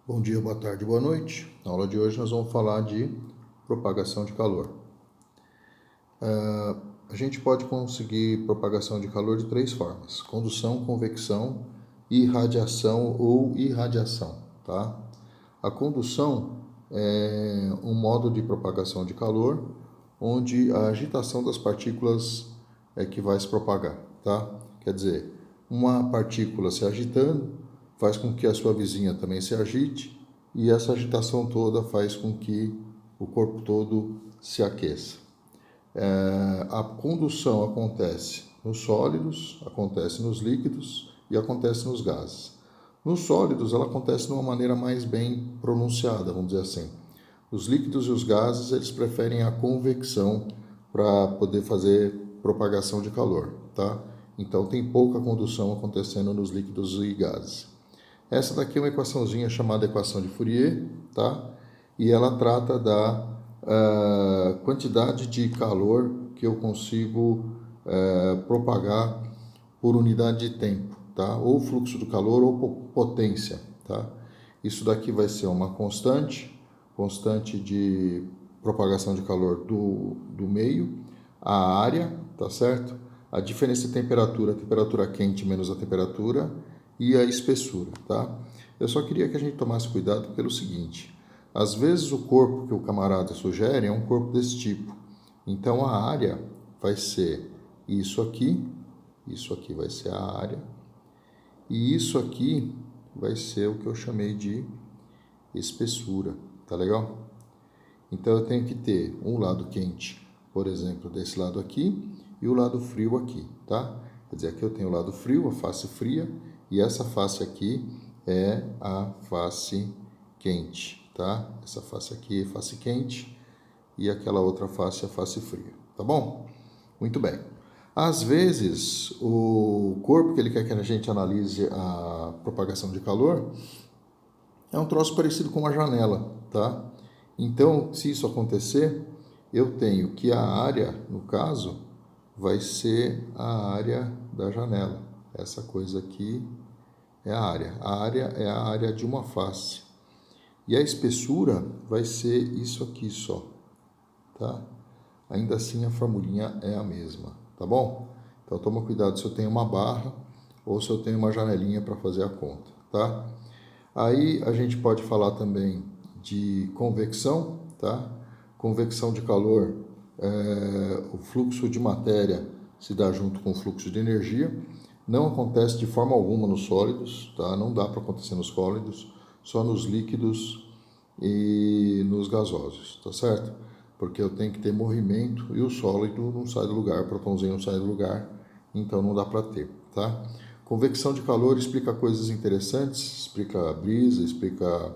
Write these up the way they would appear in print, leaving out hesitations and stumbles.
Bom dia, boa tarde, boa noite. Na aula de hoje nós vamos falar de propagação de calor. A gente pode conseguir propagação de calor de três formas: condução, convecção, irradiação ou irradiação, tá? A condução é um modo de propagação de calor onde a agitação das partículas é que vai se propagar, tá? Quer dizer, uma partícula se agitando faz com que a sua vizinha também se agite e essa agitação toda faz com que o corpo todo se aqueça. A condução acontece nos sólidos, acontece nos líquidos e acontece nos gases. Nos sólidos, ela acontece de uma maneira mais bem pronunciada, vamos dizer assim. Os líquidos e os gases, eles preferem a convecção para poder fazer propagação de calor, tá? Então, tem pouca condução acontecendo nos líquidos e gases. Essa daqui é uma equaçãozinha chamada equação de Fourier, tá? E ela trata da quantidade de calor que eu consigo propagar por unidade de tempo, tá? Ou fluxo do calor ou potência, tá? Isso daqui vai ser uma constante de propagação de calor do meio, a área, tá certo? A diferença de temperatura, a temperatura quente menos a temperatura e a espessura, tá? Eu só queria que a gente tomasse cuidado pelo seguinte: às vezes o corpo que o camarada sugere é um corpo desse tipo. Então a área vai ser isso aqui vai ser a área, e isso aqui vai ser o que eu chamei de espessura, tá legal? Então eu tenho que ter um lado quente, por exemplo, desse lado aqui, e o lado frio aqui, tá? Quer dizer, aqui eu tenho o lado frio, a face fria, e essa face aqui é a face quente, tá? Essa face aqui é face quente e aquela outra face é a face fria, tá bom? Muito bem. Às vezes, o corpo que ele quer que a gente analise a propagação de calor é um troço parecido com uma janela, tá? Então, se isso acontecer, eu tenho que a área, no caso, vai ser a área da janela. Essa coisa aqui é a área. A área é a área de uma face. E a espessura vai ser isso aqui só, tá? Ainda assim, a formulinha é a mesma, tá bom? Então, toma cuidado se eu tenho uma barra ou se eu tenho uma janelinha para fazer a conta, tá? Aí a gente pode falar também de convecção, tá? Convecção de calor, o fluxo de matéria se dá junto com o fluxo de energia. Não acontece de forma alguma nos sólidos, tá? Não dá para acontecer nos sólidos, só nos líquidos e nos gasosos, tá certo? Porque eu tenho que ter movimento e o sólido não sai do lugar, o protãozinho não sai do lugar, então não dá para ter, tá? Convecção de calor explica coisas interessantes, explica brisa, explica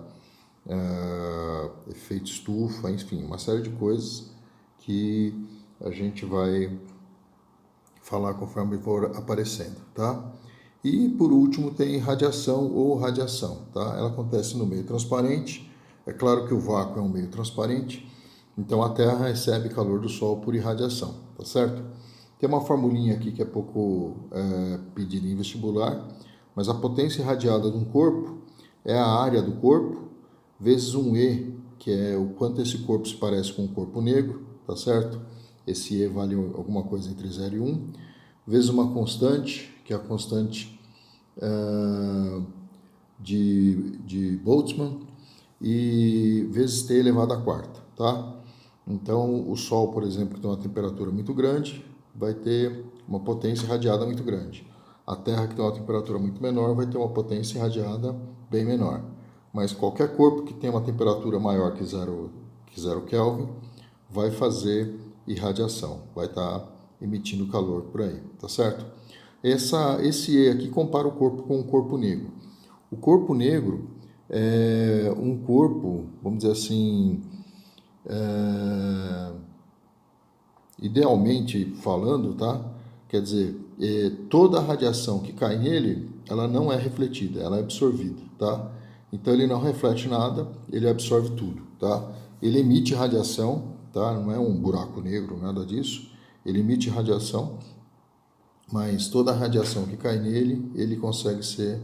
efeito estufa, enfim, uma série de coisas que a gente vai falar conforme for aparecendo, tá? E por último tem radiação ou radiação, tá? Ela acontece no meio transparente. É claro que o vácuo é um meio transparente, então a Terra recebe calor do Sol por irradiação, tá certo? Tem uma formulinha aqui que é pouco pedida em vestibular, mas a potência irradiada de um corpo é a área do corpo vezes um E, que é o quanto esse corpo se parece com um corpo negro, tá certo? Esse E vale alguma coisa entre 0 e 1, vezes uma constante, que é a constante de Boltzmann, e vezes T elevado à quarta, tá? Então, o Sol, por exemplo, que tem uma temperatura muito grande, vai ter uma potência irradiada muito grande. A Terra, que tem uma temperatura muito menor, vai ter uma potência irradiada bem menor. Mas qualquer corpo que tenha uma temperatura maior que zero Kelvin vai fazer irradiação, vai estar emitindo calor por aí, tá certo? Esse E aqui compara o corpo com um corpo negro. O corpo negro é um corpo, vamos dizer assim, idealmente falando, tá? Quer dizer, toda a radiação que cai nele, ela não é refletida, ela é absorvida, tá? Então ele não reflete nada, ele absorve tudo, tá? Ele emite radiação, tá? Não é um buraco negro, nada disso. Ele emite radiação, mas toda a radiação que cai nele, ele consegue ser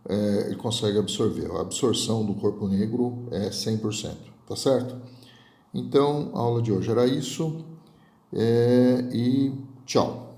ele consegue absorver. A absorção do corpo negro é 100%, tá certo? Então, a aula de hoje era isso, e tchau.